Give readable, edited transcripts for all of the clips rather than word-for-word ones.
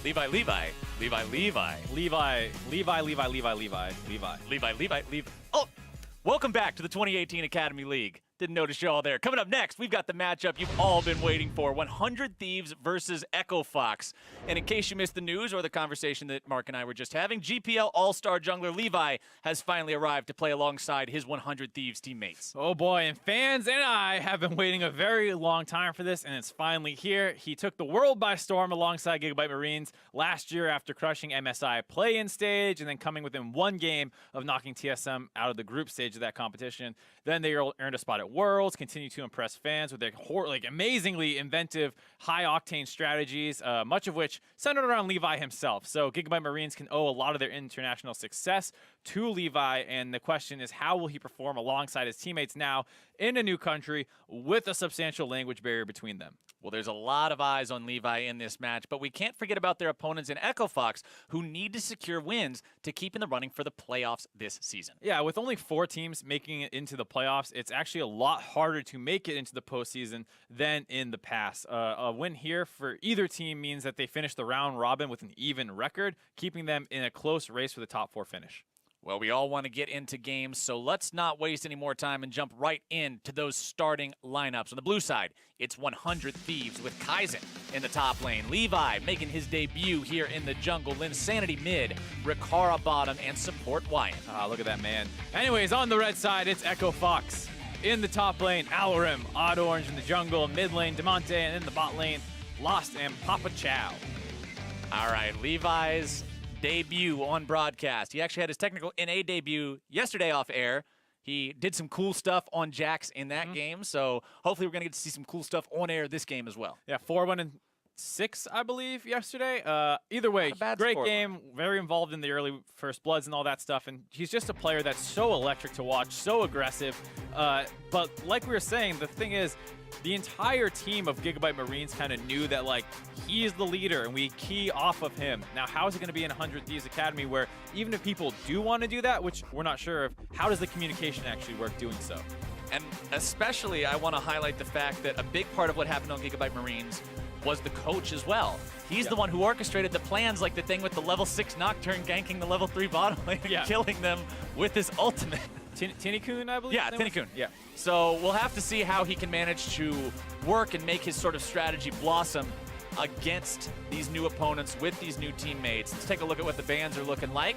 Levi, Levi, Levi, Levi. Levi, Levi, Levi, Levi, Levi, Levi. Levi, Levi, Levi. Oh, welcome back to the 2018 Academy League. Didn't notice you all there. Coming up next, we've got the matchup you've all been waiting for, 100 Thieves versus Echo Fox. And in case you missed the news or the conversation that Mark and I were just having, GPL All-Star jungler Levi has finally arrived to play alongside his 100 Thieves teammates. Oh boy, and fans and I have been waiting a very long time for this, and it's finally here. He took the world by storm alongside Gigabyte Marines last year after crushing MSI play-in stage and then coming within one game of knocking TSM out of the group stage of that competition. Then they earned a spot at Worlds, continue to impress fans with their amazingly inventive, high-octane strategies, much of which centered around Levi himself. So Gigabyte Marines can owe a lot of their international success to Levi, and the question is, how will he perform alongside his teammates now in a new country with a substantial language barrier between them? Well, there's a lot of eyes on Levi in this match, but we can't forget about their opponents in Echo Fox, who need to secure wins to keep in the running for the playoffs this season. Yeah, with only 4 teams making it into the playoffs, it's actually a lot harder to make it into the postseason than in the past. A win here for either team means that they finish the round robin with an even record, keeping them in a close race for the top 4 finish. Well, we all want to get into games, so let's not waste any more time and jump right into those starting lineups. On the blue side, it's 100 Thieves with Kaizen in the top lane. Levi making his debut here in the jungle. Linsanity mid, Rikara bottom, and support Wyatt. Ah, look at that man. Anyways, on the red side, it's Echo Fox. In the top lane, Alarim, Odd Orange in the jungle, mid lane, Demonte, and in the bot lane, Lost and Papa Chow. All right, Levi's debut on broadcast. He actually had his technical NA debut yesterday off air. He did some cool stuff on Jax in that game, so hopefully we're going to get to see some cool stuff on air this game as well. Yeah, 4-1-6, I believe, yesterly. Either way, great game, very involved in the early first bloods and all that stuff, and he's just a player that's so electric to watch, so aggressive. But like we were saying, the thing is, the entire team of Gigabyte Marines kind of knew that, like, he is the leader and we key off of him. Now, how is it going to be in 100 Thieves Academy where even if people do want to do that, which we're not sure of, how does the communication actually work doing so? And especially, I want to highlight the fact that a big part of what happened on Gigabyte Marines was the coach as well. He's the one who orchestrated the plans, like the thing with the level 6 Nocturne ganking the level 3 bottom lane and killing them with his ultimate. Tinnikun, I believe? Yeah, Tinnikun. Yeah. So we'll have to see how he can manage to work and make his sort of strategy blossom against these new opponents with these new teammates. Let's take a look at what the bans are looking like.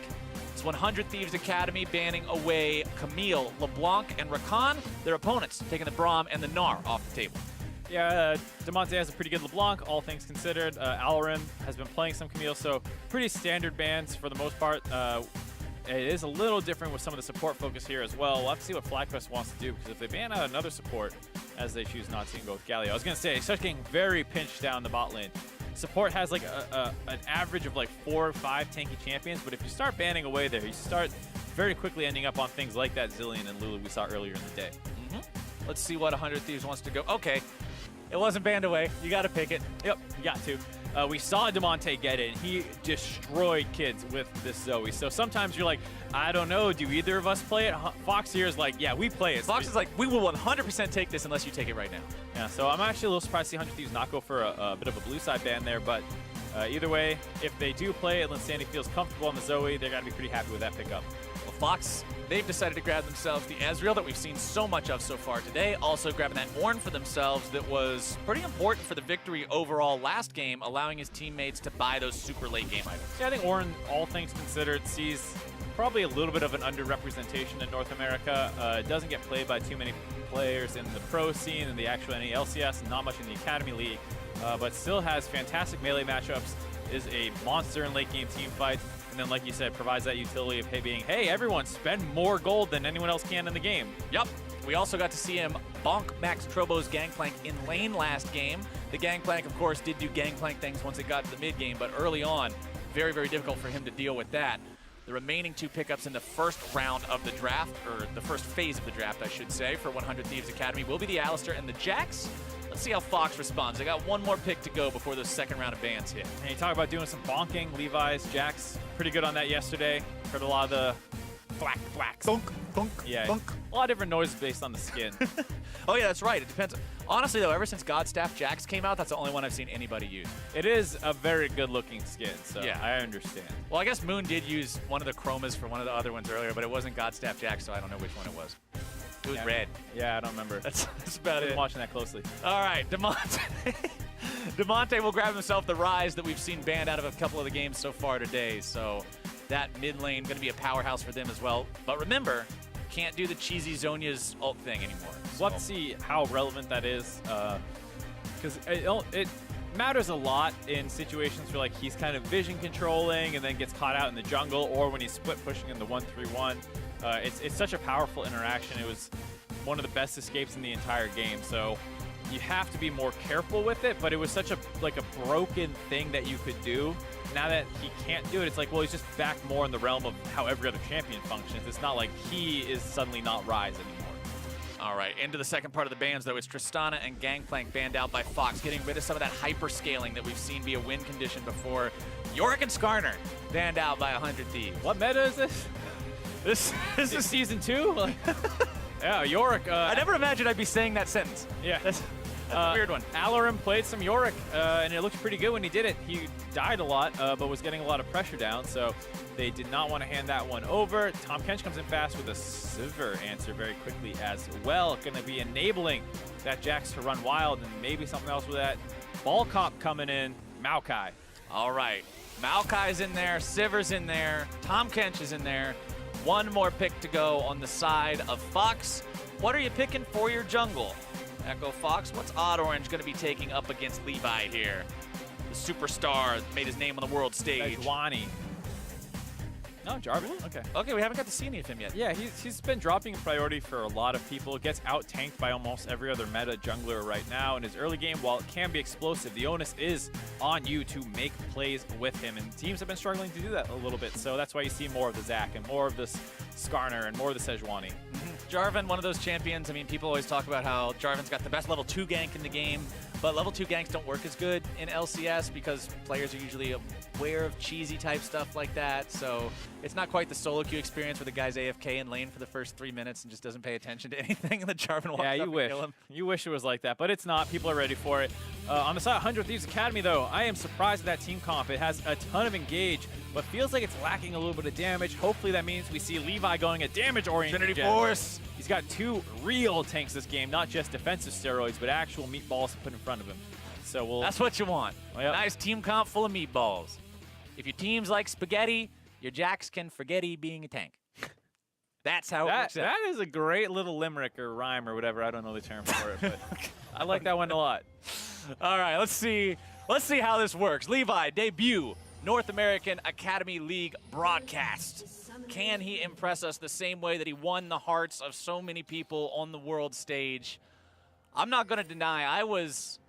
It's 100 Thieves Academy banning away Camille, LeBlanc, and Rakan. Their opponents taking the Braum and the Gnar off the table. Yeah, Demonte has a pretty good LeBlanc, all things considered. Alarim has been playing some Camille, so pretty standard bans for the most part. It is a little different with some of the support focus here as well. We'll have to see what FlyQuest wants to do, because if they ban out another support, as they choose not to, and go with Galio. I was going to say, it starts getting very pinched down the bot lane. Support has like an average of like 4 or 5 tanky champions, but if you start banning away there, you start very quickly ending up on things like that Zillion and Lulu we saw earlier in the day. Let's see what 100 Thieves wants to go. Okay, it wasn't banned away. You got to pick it. Yep, you got to. We saw Demonte get it, and he destroyed kids with this Zoe. So sometimes you're like, I don't know, do either of us play it? Fox here is like, yeah, we play it. Fox is like, we will 100% take this unless you take it right now. Yeah, so I'm actually a little surprised to see 100 Thieves not go for a bit of a blue side ban there, but either way, if they do play it, Linsanity feels comfortable on the Zoe, they're going to be pretty happy with that pickup. Well, Fox, they've decided to grab themselves the Ezreal that we've seen so much of so far today. Also grabbing that Ornn for themselves that was pretty important for the victory overall last game, allowing his teammates to buy those super late game items. Yeah, I think Ornn, all things considered, sees probably a little bit of an underrepresentation in North America. It doesn't get played by too many players in the pro scene and the actual NA LCS, and not much in the Academy League, but still has fantastic melee matchups, is a monster in late game team fights. And then, like you said, provides that utility of being, hey, everyone, spend more gold than anyone else can in the game. Yep. We also got to see him bonk Max Trobo's Gangplank in lane last game. The Gangplank, of course, did do Gangplank things once it got to the mid game, but early on, very, very difficult for him to deal with that. The remaining 2 pickups in the first round of the draft, or the first phase of the draft, I should say, for 100 Thieves Academy will be the Alistar and the Jax. Let's see how Fox responds. They got one more pick to go before the second round of bans hit. And you talk about doing some bonking. Levi's, Jax, pretty good on that yesterday. Heard a lot of the thwack, thwack. Thunk, thunk, Yeah, thunk. a lot of different noises based on the skin. Oh yeah, that's right. It depends. Honestly though, ever since Godstaff Jax came out, that's the only one I've seen anybody use. It is a very good-looking skin, so Yeah. I understand. Well, I guess Moon did use one of the chromas for one of the other ones earlier, but it wasn't Godstaff Jax, so I don't know which one it was. It was Yeah. red. Yeah, I don't remember. That's about I've been it. watching that closely. All right, Demonte. Demonte will grab himself the Rise that we've seen banned out of a couple of the games so far today. So that mid lane going to be a powerhouse for them as well. But remember, can't do the cheesy Zhonya's ult thing anymore. We'll have to see how relevant that is, because it matters a lot in situations where like he's kind of vision controlling and then gets caught out in the jungle, or when he's split pushing in the 1-3-1. It's such a powerful interaction. It was one of the best escapes in the entire game. So you have to be more careful with it, but it was such a broken thing that you could do. Now that he can't do it, it's like, well, he's just back more in the realm of how every other champion functions. It's not like he is suddenly not Rise anymore. All right, into the second part of the bans, though. It's Tristana and Gangplank banned out by Fox, getting rid of some of that hyper-scaling that we've seen be a win condition before. Yorick and Skarner banned out by 100 Thieves. What meta is this? This Is season 2? Yeah, Yorick. I never imagined I'd be saying that sentence. Yeah. That's a weird one. Alarin played some Yorick, and it looked pretty good when he did it. He died a lot, but was getting a lot of pressure down, so they did not want to hand that one over. Tom Kench comes in fast with a Sivir answer very quickly as well. Going to be enabling that Jax to run wild, and maybe something else with that. Ball Comp coming in, Maokai. All right, Maokai's in there, Sivir's in there, Tom Kench is in there. One more pick to go on the side of Fox. What are you picking for your jungle? Echo Fox, what's Odd Orange going to be taking up against Levi here? The superstar that made his name on the world stage. Sejuani. No, Jarvan. Okay. Okay, we haven't got to see any of him yet. Yeah, he's been dropping in priority for a lot of people. Gets out-tanked by almost every other meta jungler right now. In his early game, while it can be explosive, the onus is on you to make plays with him. And teams have been struggling to do that a little bit. So that's why you see more of the Zac and more of this Skarner and more of the Sejuani. Jarvan, one of those champions. I mean, people always talk about how Jarvan's got the best level 2 gank in the game, but level 2 ganks don't work as good in LCS because players are usually aware of cheesy type stuff like that. So it's not quite the solo queue experience where the guy's AFK in lane for the first 3 minutes and just doesn't pay attention to anything, and the Jarvan walks Yeah, up you and wish. kill him. You wish it was like that, but it's not. People are ready for it. On the side of 100 Thieves Academy, though, I am surprised at that team comp. It has a ton of engage, but feels like it's lacking a little bit of damage. Hopefully that means we see Levi going a damage-oriented Trinity jet. Force. He's got 2 real tanks this game, not just defensive steroids, but actual meatballs to put in front of him. So we'll. That's what you want. Oh, yep. Nice team comp full of meatballs. If your team's like spaghetti, your Jax can forgetty being a tank. That's how it works out. That is a great little limerick or rhyme or whatever. I don't know the term for it, but I like that one a lot. All right, let's see how this works. Levi, debut North American Academy League broadcast. Can he impress us the same way that he won the hearts of so many people on the world stage? I'm not going to deny I was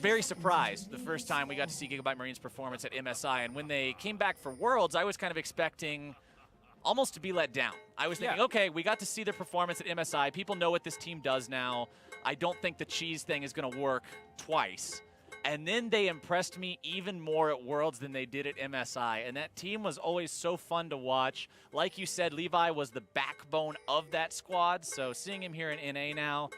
very surprised the first time we got to see Gigabyte Marine's performance at MSI, and when they came back for Worlds, I was kind of expecting almost to be let down. I was thinking, okay, we got to see their performance at MSI. People know what this team does now. I don't think the cheese thing is going to work twice. And then they impressed me even more at Worlds than they did at MSI. And that team was always so fun to watch. Like you said, Levi was the backbone of that squad. So seeing him here in NA now,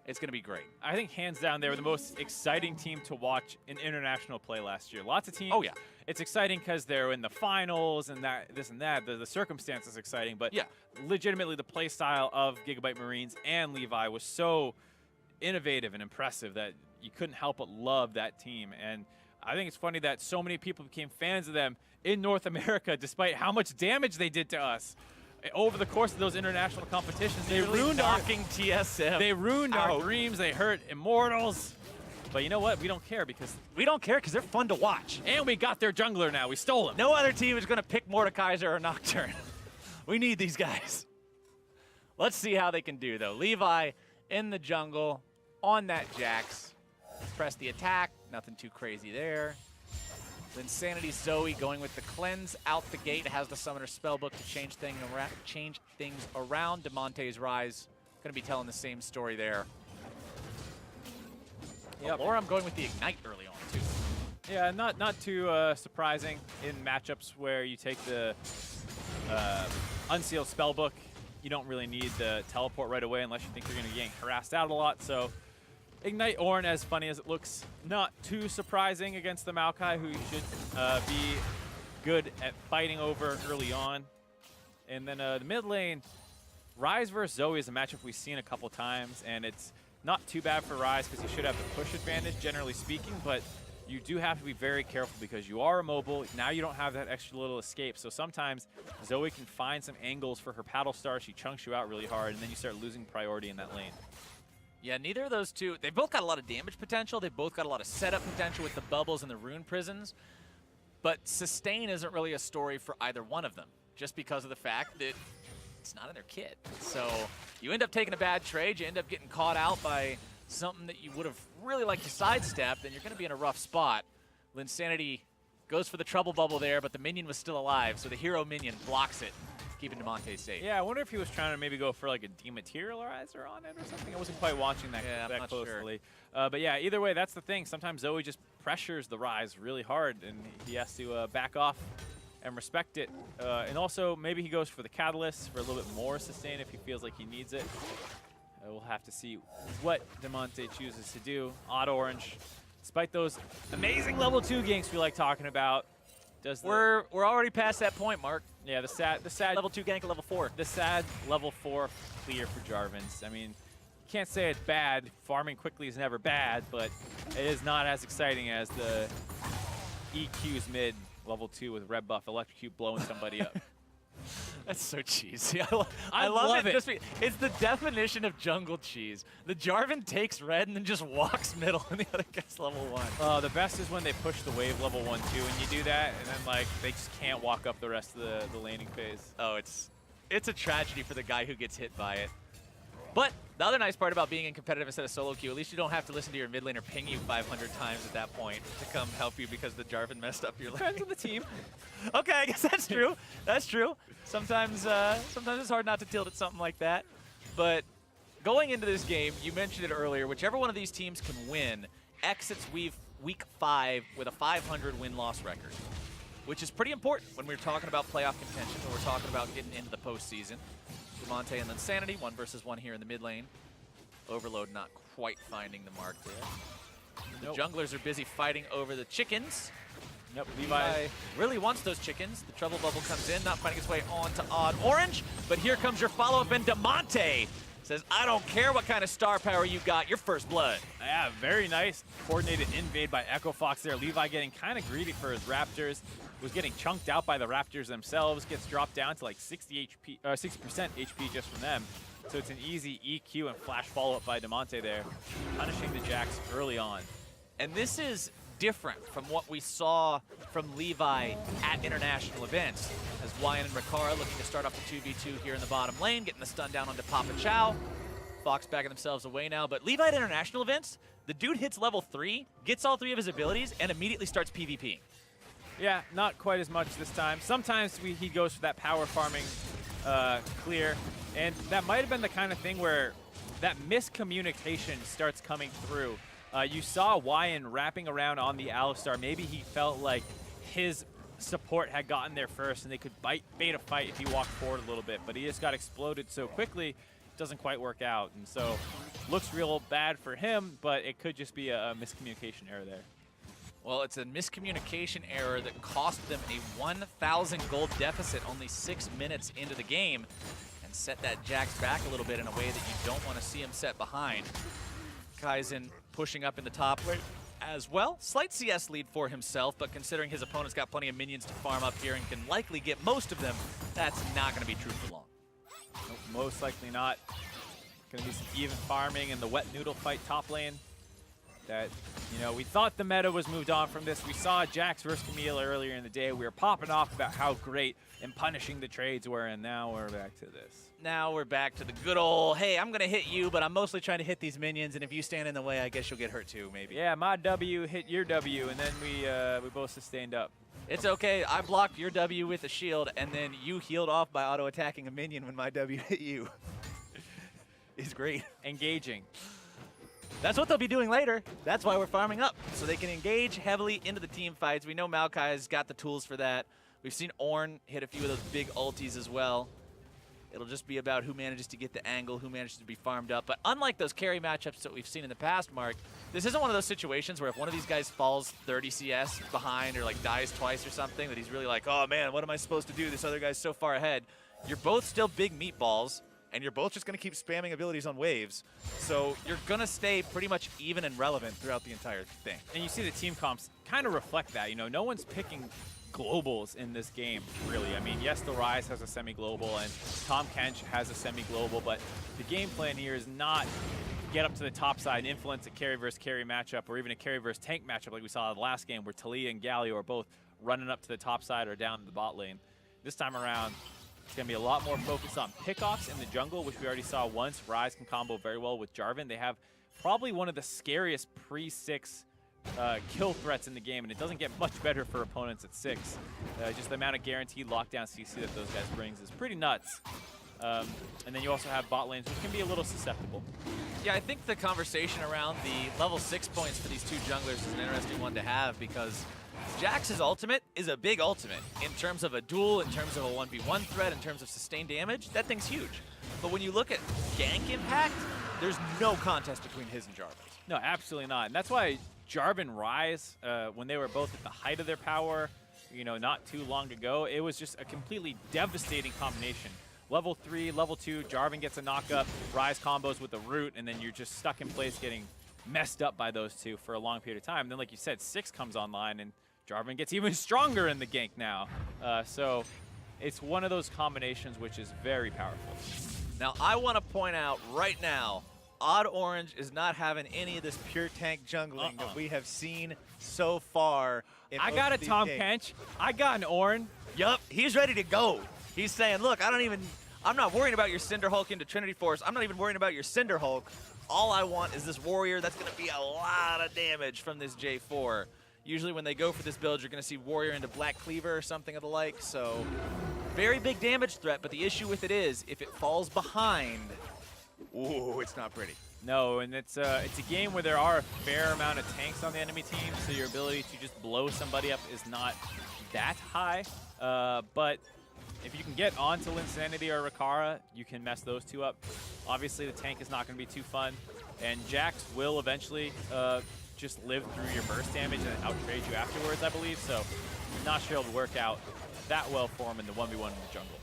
it's going to be great. I think hands down they were the most exciting team to watch in international play last year. Lots of teams. Oh, yeah. It's exciting because they're in the finals and this and that. The circumstance is exciting, but yeah, legitimately the play style of Gigabyte Marines and Levi was so innovative and impressive that you couldn't help but love that team. And I think it's funny that so many people became fans of them in North America despite how much damage they did to us. Over the course of those international competitions, they ruined TSM. They ruined our dreams. They hurt Immortals. But you know what? We don't care because they're fun to watch. And we got their jungler now. We stole him. No other team is going to pick Mordekaiser or Nocturne. We need these guys. Let's see how they can do, though. Levi in the jungle on that Jax. Press the attack. Nothing too crazy there. Then Sanity Zoe going with the cleanse out the gate. Has the summoner spellbook to change things around. Demonte's Rise going to be telling the same story there. Yep. Or I'm going with the Ignite early on, too. Yeah, not too surprising in matchups where you take the Unsealed Spellbook. You don't really need the teleport right away unless you think you're going to get harassed out a lot. So Ignite Ornn, as funny as it looks, not too surprising against the Maokai, who you should be good at fighting over early on. And then the mid lane, Ryze versus Zoe is a matchup we've seen a couple times, and it's not too bad for Ryze because he should have the push advantage, generally speaking, but you do have to be very careful because you are immobile. Now you don't have that extra little escape, so sometimes Zoe can find some angles for her paddle star. She chunks you out really hard, and then you start losing priority in that lane. Yeah, neither of those two, they've both got a lot of damage potential. They've both got a lot of setup potential with the bubbles and the rune prisons, but sustain isn't really a story for either one of them, just because of the fact that it's not in their kit. So you end up taking a bad trade, you end up getting caught out by something that you would have really liked to sidestep, then you're going to be in a rough spot. Linsanity goes for the trouble bubble there, but the minion was still alive, so the hero minion blocks it, keeping Damonte safe. Yeah, I wonder if he was trying to maybe go for like a dematerializer on it or something. I wasn't quite watching that, that closely. Sure. But yeah, either way, that's the thing. Sometimes Zoe just pressures the Ryze really hard, and he has to back off and respect it. And also, maybe he goes for the Catalyst for a little bit more sustain if he feels like he needs it. We'll have to see what Damonte chooses to do. Odd Orange, despite those amazing level 2 ganks we like talking about, we're already past that point, Mark. Yeah, the sad level 2 gank at level 4. The sad level 4 clear for Jarvan's. I mean, you can't say it's bad. Farming quickly is never bad, but it is not as exciting as the EQ's mid level 2 with red buff electrocute blowing somebody up. That's so cheesy. I love it. It's the definition of jungle cheese. The Jarvan takes red and then just walks middle, and the other guy's level 1. The best is when they push the wave level 1, 2, and you do that, and then like they just can't walk up the rest of the laning phase. Oh, it's a tragedy for the guy who gets hit by it. But the other nice part about being in competitive instead of solo queue, at least you don't have to listen to your mid laner ping you 500 times at that point to come help you because the Jarvan messed up your lane. Depends on the team. Okay, I guess that's true. That's true. Sometimes it's hard not to tilt at something like that. But going into this game, you mentioned it earlier, whichever one of these teams can win exits week 5 with a 500 win-loss record, which is pretty important when we're talking about playoff contention, when we're talking about getting into the postseason. Damonte and Linsanity, 1 versus 1 here in the mid lane. Overload not quite finding the mark there. The junglers are busy fighting over the chickens. Yep, Levi really wants those chickens. The trouble bubble comes in, not finding its way on to Odd Orange. But here comes your follow-up, and Damonte says, I don't care what kind of star power you got, you're first blood. Yeah, very nice coordinated invade by Echo Fox there. Levi getting kind of greedy for his Raptors. Was getting chunked out by the Raptors themselves, gets dropped down to like 60% HP just from them. So it's an easy EQ and flash follow-up by Damonte there, punishing the Jax early on. And this is different from what we saw from Levi at international events, as Wyan and Rikara looking to start off the 2v2 here in the bottom lane, getting the stun down onto Papa Chow. Fox backing themselves away now, but Levi at international events, the dude hits level 3, gets all 3 of his abilities, and immediately starts PvPing. Yeah, not quite as much this time. Sometimes he goes for that power farming clear, and that might have been the kind of thing where that miscommunication starts coming through. You saw Wyan wrapping around on the Alistar. Maybe he felt like his support had gotten there first and they could bait a fight if he walked forward a little bit, but he just got exploded so quickly, it doesn't quite work out. And so looks real bad for him, but it could just be a miscommunication error there. Well, it's a miscommunication error that cost them a 1,000 gold deficit only 6 minutes into the game and set that Jax back a little bit in a way that you don't want to see him set behind. Kaizen pushing up in the top lane as well. Slight CS lead for himself, but considering his opponent's got plenty of minions to farm up here and can likely get most of them, that's not going to be true for long. Nope, most likely not. Going to be some even farming in the wet noodle fight top lane. That, you know, we thought the meta was moved on from this. We saw Jax versus Camille earlier in the day. We were popping off about how great and punishing the trades were, and now we're back to this. Now we're back to the good old, hey, I'm going to hit you, but I'm mostly trying to hit these minions, and if you stand in the way, I guess you'll get hurt too, maybe. Yeah, my W hit your W, and then we both sustained up. It's okay. I blocked your W with a shield, and then you healed off by auto-attacking a minion when my W hit you. It's great. Engaging. That's what they'll be doing later. That's why we're farming up, so they can engage heavily into the team fights. We know Maokai has got the tools for that. We've seen Ornn hit a few of those big ultis as well. It'll just be about who manages to get the angle, who manages to be farmed up. But unlike those carry matchups that we've seen in the past, Mark, this isn't one of those situations where if one of these guys falls 30 CS behind or like dies twice or something, that he's really like, oh man, what am I supposed to do? This other guy's so far ahead. You're both still big meatballs, and you're both just going to keep spamming abilities on waves. So you're going to stay pretty much even and relevant throughout the entire thing. And you see the team comps kind of reflect that. You know, no one's picking globals in this game, really. I mean, yes, the Rise has a semi-global, and Tom Kench has a semi-global, but the game plan here is not get up to the top side and influence a carry versus carry matchup, or even a carry versus tank matchup like we saw in the last game where Talia and Galio are both running up to the top side or down to the bot lane. This time around, it's going to be a lot more focused on pickoffs in the jungle, which we already saw once. Rise can combo very well with Jarvan. They have probably one of the scariest pre-6 kill threats in the game, and it doesn't get much better for opponents at 6. Just the amount of guaranteed lockdown CC that those guys brings is pretty nuts. And then you also have bot lanes, which can be a little susceptible. Yeah, I think the conversation around the level 6 points for these two junglers is an interesting one to have, because Jax's ultimate is a big ultimate in terms of a duel, in terms of a 1v1 threat, in terms of sustained damage. That thing's huge. But when you look at gank impact, there's no contest between his and Jarvan's. No, absolutely not. And that's why Jarvan Rise, when they were both at the height of their power, you know, not too long ago, it was just a completely devastating combination. Level 3, level 2, Jarvan gets a knockup, Rise combos with the root, and then you're just stuck in place getting messed up by those two for a long period of time. And then, like you said, 6 comes online, and Jarvan gets even stronger in the gank now. So it's one of those combinations which is very powerful. Now, I want to point out right now, Odd Orange is not having any of this pure tank jungling that we have seen so far. I got a Tom Kench. I got an Ornn. Yup, he's ready to go. He's saying, look, I'm not worrying about your Cinder Hulk into Trinity Force. I'm not even worrying about your Cinder Hulk. All I want is this Warrior. That's going to be a lot of damage from this J4. Usually when they go for this build, you're going to see Warrior into Black Cleaver or something of the like. So very big damage threat, but the issue with it is if it falls behind, ooh, it's not pretty. No, and it's a game where there are a fair amount of tanks on the enemy team, so your ability to just blow somebody up is not that high. But if you can get onto Linsanity or Rakara, you can mess those two up. Obviously, the tank is not going to be too fun, and Jax will eventually just live through your burst damage and outtrade you afterwards, I believe. So I'm not sure it'll work out that well for him in the 1v1 in the jungle.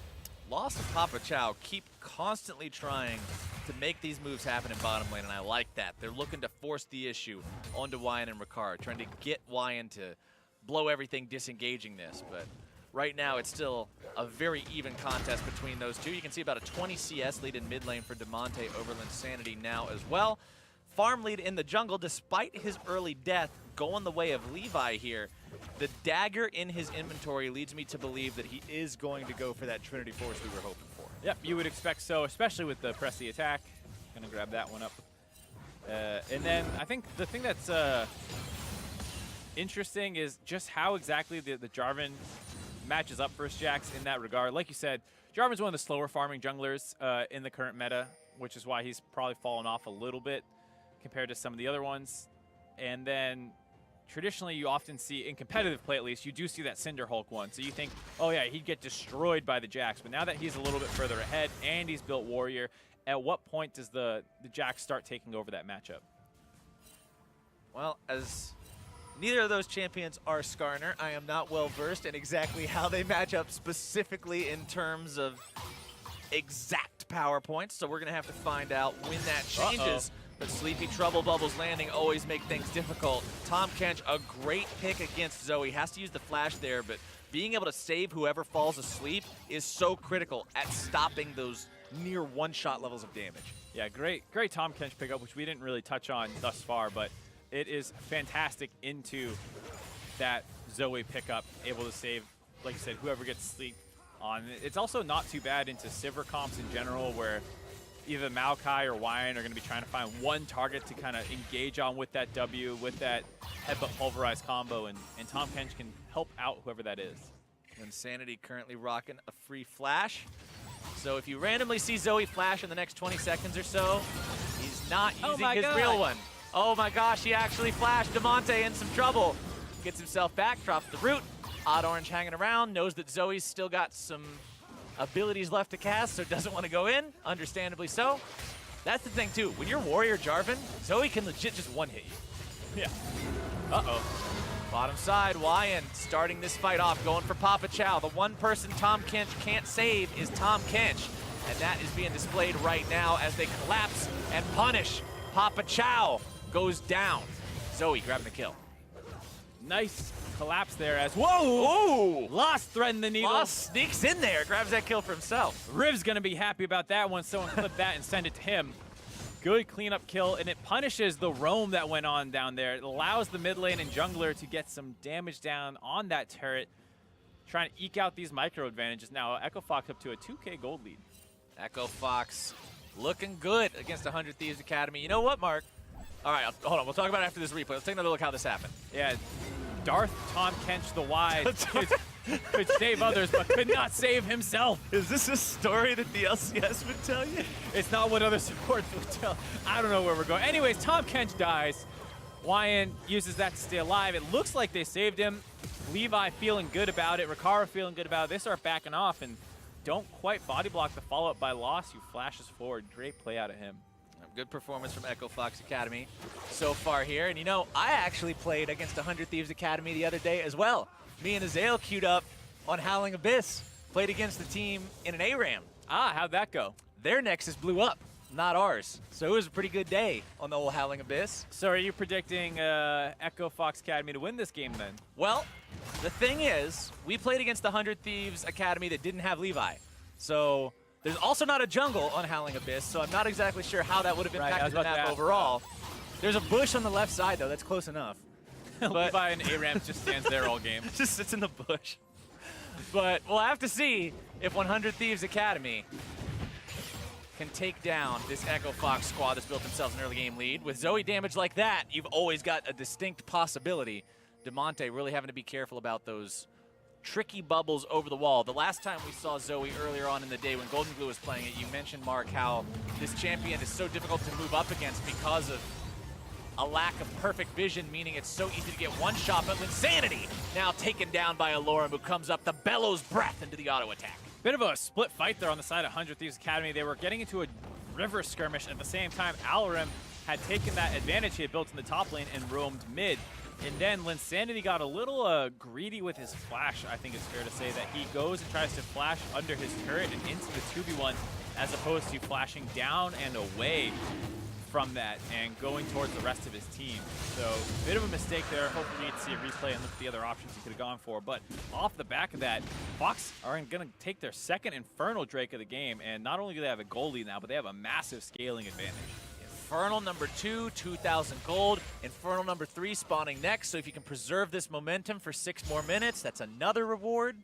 Lost and Papa Chow keep constantly trying to make these moves happen in bottom lane, and I like that. They're looking to force the issue onto Wyan and Ricard, trying to get Wyan to blow everything, disengaging this. But right now, it's still a very even contest between those two. You can see about a 20 CS lead in mid lane for Demonte over Linsanity now as well. Farm lead in the jungle, despite his early death, going the way of Levi here. The dagger in his inventory leads me to believe that he is going to go for that Trinity Force we were hoping for. Yep, you would expect so, especially with the press the attack. Gonna grab that one up. And then I think the thing that's interesting is just how exactly the Jarvan matches up versus Jax in that regard. Like you said, Jarvan's one of the slower farming junglers in the current meta, which is why he's probably fallen off a little bit compared to some of the other ones. And then traditionally you often see, in competitive play at least, you do see that Cinder Hulk one. So you think, oh yeah, he'd get destroyed by the Jax. But now that he's a little bit further ahead and he's built Warrior, at what point does the Jax start taking over that matchup? Well, as neither of those champions are Skarner, I am not well versed in exactly how they match up specifically in terms of exact power points. So we're going to have to find out when that changes. But Sleepy Trouble Bubbles landing always make things difficult. Tom Kench, a great pick against Zoe. Has to use the flash there, but being able to save whoever falls asleep is so critical at stopping those near one-shot levels of damage. Yeah, great Tom Kench pickup, which we didn't really touch on thus far, but it is fantastic into that Zoe pickup, able to save, like you said, whoever gets sleep on. It's also not too bad into Sivir comps in general, where either Maokai or Wyan are going to be trying to find one target to kind of engage on with that W, with that headbutt pulverize combo, and Tom Kench can help out whoever that is. Insanity currently rocking a free flash. So if you randomly see Zoe flash in the next 20 seconds or so, he's not using his real one. Oh my gosh, he actually flashed. Demonte in some trouble. Gets himself back, drops the root. Odd Orange hanging around, knows that Zoe's still got some abilities left to cast, so doesn't want to go in, understandably so. That's the thing, too. When you're Warrior Jarvan, Zoe can legit just one-hit you. Yeah. Uh-oh. Bottom side, Wyan starting this fight off, going for Papa Chow. The one person Tom Kench can't save is Tom Kench, and that is being displayed right now as they collapse and punish. Papa Chow goes down. Zoe grabbing the kill. Nice collapse there as, whoa! Ooh! Lost threading the needle. Lost sneaks in there, grabs that kill for himself. Riv's gonna be happy about that one. Someone clip that and send it to him. Good cleanup kill, and it punishes the roam that went on down there. It allows the mid lane and jungler to get some damage down on that turret, trying to eke out these micro advantages. Now, Echo Fox up to a 2K gold lead. Echo Fox looking good against 100 Thieves Academy. You know what, Mark? All right, hold on. We'll talk about it after this replay. Let's take another look how this happened. Yeah, Darth Tom Kench the Wise could save others, but could not save himself. Is this a story that the LCS would tell you? It's not what other supports would tell. I don't know where we're going. Anyways, Tom Kench dies. Wyan uses that to stay alive. It looks like they saved him. Levi feeling good about it. Ricaro feeling good about it. They start backing off and don't quite body block the follow-up by Loss, who flashes forward. Great play out of him. Good performance from Echo Fox Academy so far here. And you know, I actually played against 100 Thieves Academy the other day as well. Me and Azael queued up on Howling Abyss. Played against the team in an ARAM. Ah, how'd that go? Their Nexus blew up, not ours. So it was a pretty good day on the old Howling Abyss. So are you predicting Echo Fox Academy to win this game then? Well, the thing is, we played against the 100 Thieves Academy that didn't have Levi. So there's also not a jungle on Howling Abyss, so I'm not exactly sure how that would have impacted the map overall. There's a bush on the left side, though. That's close enough. But Levi and ARAM just stands there all game. Just sits in the bush. But we'll have to see if 100 Thieves Academy can take down this Echo Fox squad that's built themselves an early game lead. With Zoe damage like that, you've always got a distinct possibility. DeMonte really having to be careful about those tricky bubbles over the wall. The last time we saw Zoe earlier on in the day when Golden Glue was playing it, you mentioned, Mark, how this champion is so difficult to move up against because of a lack of perfect vision, meaning it's so easy to get one shot, but Insanity now taken down by Alorum, who comes up the bellows breath into the auto attack. Bit of a split fight there on the side of 100 Thieves Academy. They were getting into a river skirmish, and at the same time, Alorum had taken that advantage he had built in the top lane and roamed mid. And then Linsanity got a little greedy with his flash, I think it's fair to say, that he goes and tries to flash under his turret and into the 2v1 as opposed to flashing down and away from that and going towards the rest of his team. So, bit of a mistake there. Hopefully we can see a replay and look at the other options he could have gone for. But off the back of that, Fox are going to take their second Infernal Drake of the game. And not only do they have a gold lead now, but they have a massive scaling advantage. Infernal number 2, 2,000 gold. Infernal number 3 spawning next. So if you can preserve this momentum for 6 more minutes, that's another reward.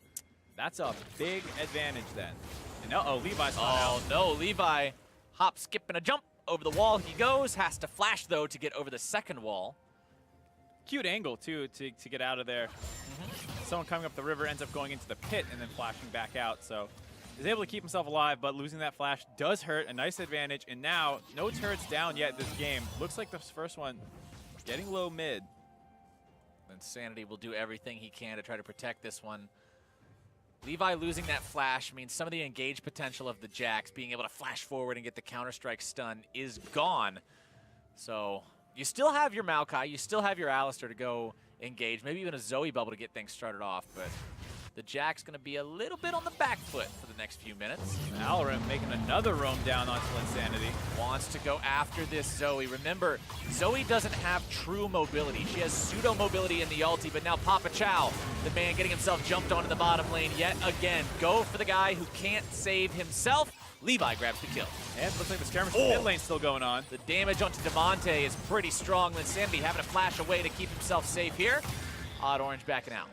That's a big advantage then. And uh-oh, Levi's not out. Oh no, Levi hop, skip, and a jump. Over the wall he goes. Has to flash, though, to get over the second wall. Cute angle, too, to get out of there. Someone coming up the river ends up going into the pit and then flashing back out. So he's able to keep himself alive, but losing that flash does hurt. A nice advantage. And now, no turrets down yet this game. Looks like the first one getting low mid. Insanity will do everything he can to try to protect this one. Levi losing that flash means some of the engage potential of the Jax, being able to flash forward and get the Counter-Strike stun, is gone. So you still have your Maokai, you still have your Alistar to go engage, maybe even a Zoe bubble to get things started off, but the Jack's going to be a little bit on the back foot for the next few minutes. Alorum making another roam down onto Insanity. Wants to go after this Zoe. Remember, Zoe doesn't have true mobility. She has pseudo mobility in the ulti, but now Papa Chow, the man getting himself jumped onto the bottom lane yet again. Go for the guy who can't save himself. Levi grabs the kill. And looks like the skirmish in mid lane still going on. The damage onto DeMonte is pretty strong. Insanity having to flash away to keep himself safe here. Odd Orange backing out.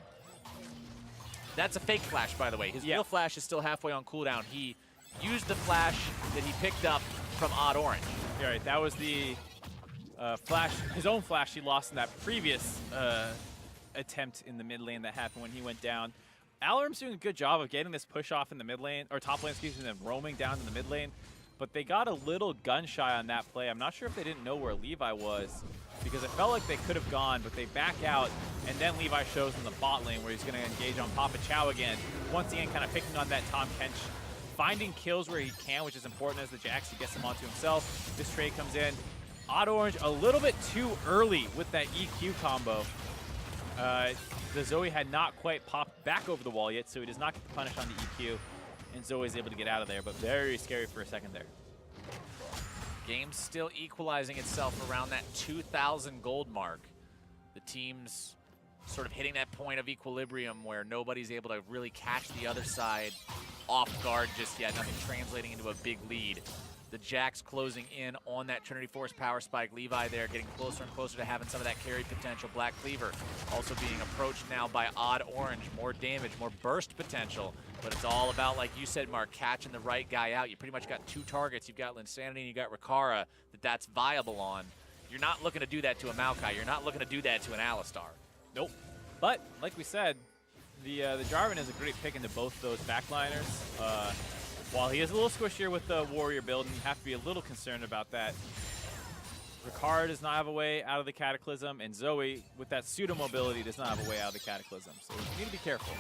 That's a fake flash, by the way. His real flash is still halfway on cooldown. He used the flash that he picked up from Odd Orange. Yeah, right, that was the flash, his own flash he lost in that previous attempt in the mid lane that happened when he went down. Alorum's doing a good job of getting this push off in the mid lane, or top lane, excuse me, and then roaming down in the mid lane. But they got a little gun shy on that play. I'm not sure if they didn't know where Levi was, because it felt like they could have gone, but they back out, and then Levi shows in the bot lane where he's going to engage on Papa Chow again. Once again, kind of picking on that Tom Kench finding kills where he can, which is important as the Jax. He gets them onto himself. This trade comes in. Odd Orange a little bit too early with that EQ combo. The Zoe had not quite popped back over the wall yet, so he does not get the punish on the EQ, and Zoe is able to get out of there, but very scary for a second there. Game's still equalizing itself around that 2,000 gold mark. The team's sort of hitting that point of equilibrium where nobody's able to really catch the other side off guard just yet. Nothing translating into a big lead. The Jax closing in on that Trinity Force power spike. Levi there getting closer and closer to having some of that carry potential. Black Cleaver also being approached now by Odd Orange. More damage, more burst potential. But it's all about, like you said, Mark, catching the right guy out. You pretty much got two targets. You've got Linsanity and you got Rikara that's viable on. You're not looking to do that to a Maokai. You're not looking to do that to an Alistar. Nope. But, like we said, the Jarvan is a great pick into both those backliners. While he is a little squishier with the Warrior build, and you have to be a little concerned about that, Rikard does not have a way out of the Cataclysm, and Zoe, with that pseudo-mobility, does not have a way out of the Cataclysm. So you need to be careful.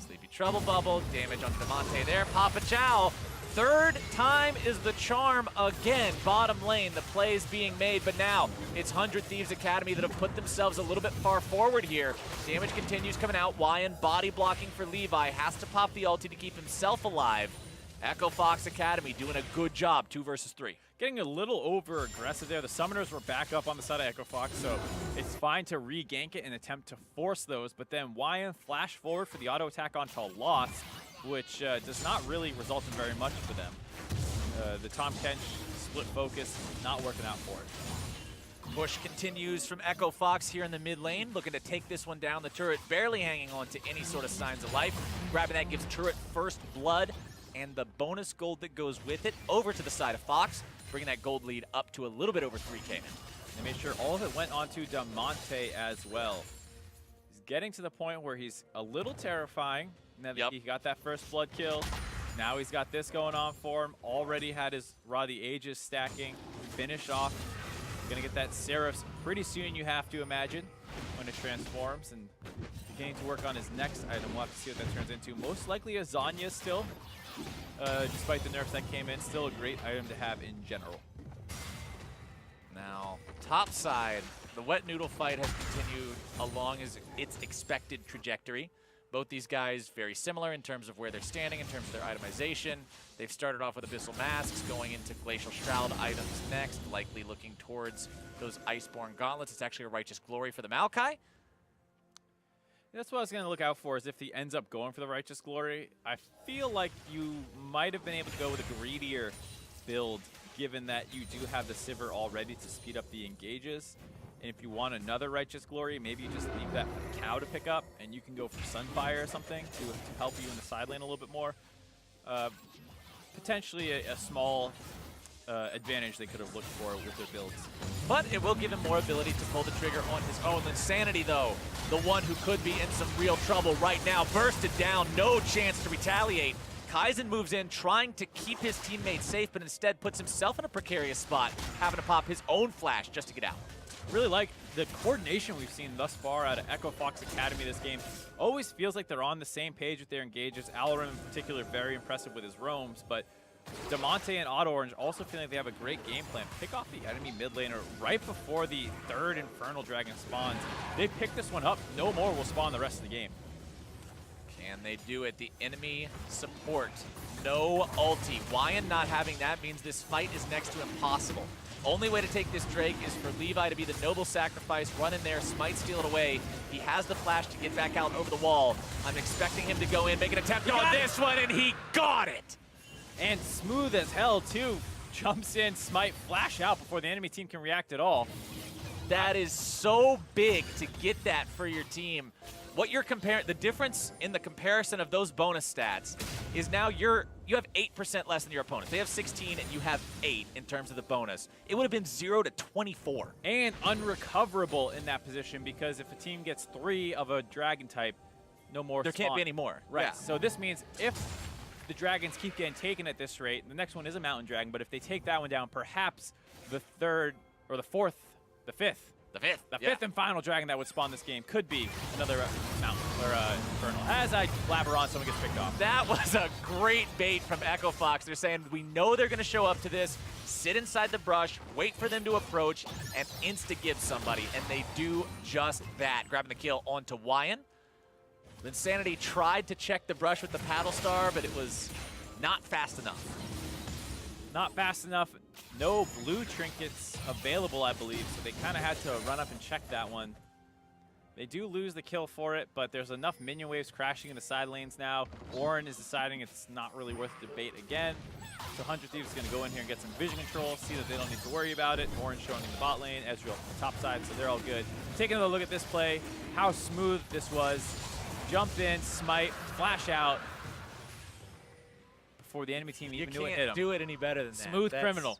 Sleepy Trouble Bubble, damage on Damonte there. Papa Chow, third time is the charm again. Bottom lane, the play is being made, but now it's 100 Thieves Academy that have put themselves a little bit far forward here. Damage continues coming out. Wyan body blocking for Levi, has to pop the ulti to keep himself alive. Echo Fox Academy doing a good job, 2 versus 3. Getting a little over aggressive there. The summoners were back up on the side of Echo Fox, so it's fine to re-gank it and attempt to force those, but then Wyan flash forward for the auto attack onto Lost, which does not really result in very much for them. The Tom Kench split focus not working out for it. Push continues from Echo Fox here in the mid lane, looking to take this one down. The turret barely hanging on to any sort of signs of life. Grabbing that gives turret first blood and the bonus gold that goes with it over to the side of Fox, bringing that gold lead up to a little bit over 3K now. They made sure all of it went onto Damonte as well. He's getting to the point where he's a little terrifying. Now that he got that first blood kill, now he's got this going on for him. Already had his Raw the Ages stacking. Finish off. Gonna get that Seraphs pretty soon, you have to imagine, when it transforms, and beginning to work on his next item. We'll have to see what that turns into. Most likely a Zanya still, despite the nerfs that came in. Still a great item to have in general. Now, top side, the wet noodle fight has continued along its expected trajectory. Both these guys very similar in terms of where they're standing, in terms of their itemization. They've started off with Abyssal Masks, going into Glacial Shroud items next, likely looking towards those Iceborne Gauntlets. It's actually a Righteous Glory for the Maokai. That's what I was going to look out for, is if he ends up going for the Righteous Glory. I feel like you might have been able to go with a greedier build, given that you do have the Sivir already to speed up the engages. And if you want another Righteous Glory, maybe you just leave that for Cow to pick up, and you can go for Sunfire or something to help you in the side lane a little bit more. Potentially a small advantage they could have looked for with their builds. But it will give him more ability to pull the trigger on his own. Insanity, though, the one who could be in some real trouble right now, bursted down, no chance to retaliate. Kaizen moves in, trying to keep his teammates safe, but instead puts himself in a precarious spot, having to pop his own flash just to get out. Really like the coordination we've seen thus far out of Echo Fox Academy this game. Always feels like they're on the same page with their engages. Alarim in particular, very impressive with his roams, but Damonte and Odd Orange also feel like they have a great game plan. Pick off the enemy mid laner right before the third Infernal Dragon spawns. They pick this one up, no more will spawn the rest of the game. Can they do it? The enemy support, no ulti. Wyan not having that means this fight is next to impossible. Only way to take this Drake is for Levi to be the noble sacrifice, run in there, smite, steal it away. He has the flash to get back out over the wall. I'm expecting him to go in, make an attempt on this one, and he got it! And smooth as hell, too. Jumps in, smite, flash out before the enemy team can react at all. That is so big to get that for your team. What you're comparing, the difference in the comparison of those bonus stats is now you have 8% less than your opponent. They have 16 and you have 8 in terms of the bonus. It would have been 0 to 24. And unrecoverable in that position, because if a team gets 3 of a dragon type, no more There spawn. can't be any more. Right, Yeah. So this means if the dragons keep getting taken at this rate, the next one is a mountain dragon, but if they take that one down, perhaps the third, or the fourth, the fifth. The fifth. The fifth and final dragon that would spawn this game could be another mountain. or Infernal. As I blabber on, someone gets picked off. That was a great bait from Echo Fox. They're saying, we know they're going to show up to this, sit inside the brush, wait for them to approach, and insta-give somebody. And they do just that, grabbing the kill onto Wyan. Insanity tried to check the brush with the Paddle Star, but it was not fast enough. Not fast enough. No blue trinkets available, I believe, so they kind of had to run up and check that one. They do lose the kill for it, but there's enough minion waves crashing in the side lanes now. Warren is deciding it's not really worth the debate again. So 100 Thieves is going to go in here and get some vision control, see that they don't need to worry about it. Warren showing in the bot lane, Ezreal on the top side, so they're all good. Taking a look at this play, how smooth this was. Jump in, smite, flash out before the enemy team even knew it hit him. You can't do it any better than that. Smooth criminal.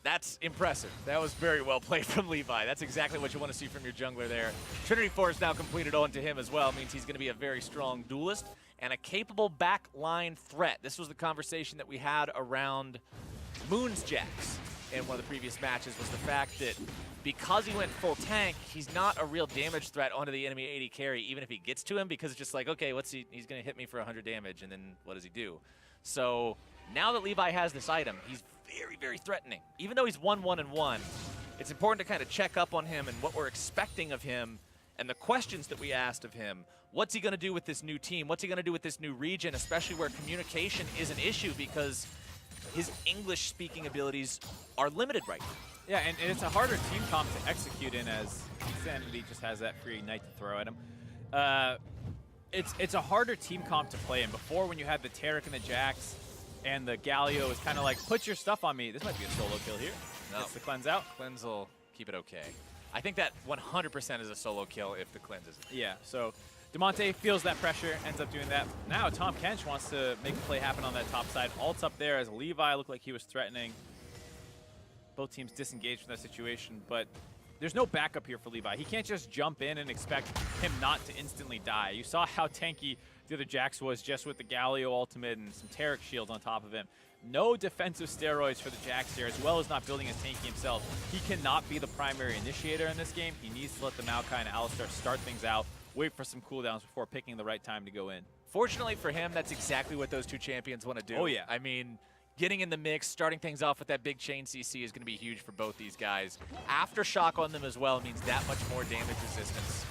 That's impressive. That was very well played from Levi. That's exactly what you want to see from your jungler there. Trinity Force now completed onto him as well. It means he's going to be a very strong duelist and a capable backline threat. This was the conversation that we had around Moon's Jax in one of the previous matches, was the fact that because he went full tank, he's not a real damage threat onto the enemy AD carry, even if he gets to him, because it's just like, okay, he's going to hit me for 100 damage, and then what does he do? So now that Levi has this item, he's very, very threatening. Even though he's 1-1-1, it's important to kind of check up on him and what we're expecting of him and the questions that we asked of him. What's he going to do with this new team? What's he going to do with this new region, especially where communication is an issue because his English-speaking abilities are limited right now. Yeah, and it's a harder team comp to execute in, as Insanity just has that free Ignite to throw at him. It's a harder team comp to play in. Before, when you had the Taric and the Jax, and the Galio is kind of like, put your stuff on me. This might be a solo kill here. No. Gets the cleanse out. Cleanse will keep it okay. I think that 100% is a solo kill if the cleanse isn't. Yeah, so DeMonte feels that pressure, ends up doing that. Now Tom Kench wants to make a play happen on that top side. Ult's up there as Levi looked like he was threatening. Both teams disengaged from that situation, but there's no backup here for Levi. He can't just jump in and expect him not to instantly die. You saw how tanky the other Jax was just with the Galio ultimate and some Taric shields on top of him. No defensive steroids for the Jax here, as well as not building his tanky himself. He cannot be the primary initiator in this game. He needs to let the Maokai and Alistar start things out, wait for some cooldowns before picking the right time to go in. Fortunately for him, that's exactly what those two champions want to do. Oh, yeah. I mean, getting in the mix, starting things off with that big chain CC is going to be huge for both these guys. Aftershock on them as well means that much more damage resistance.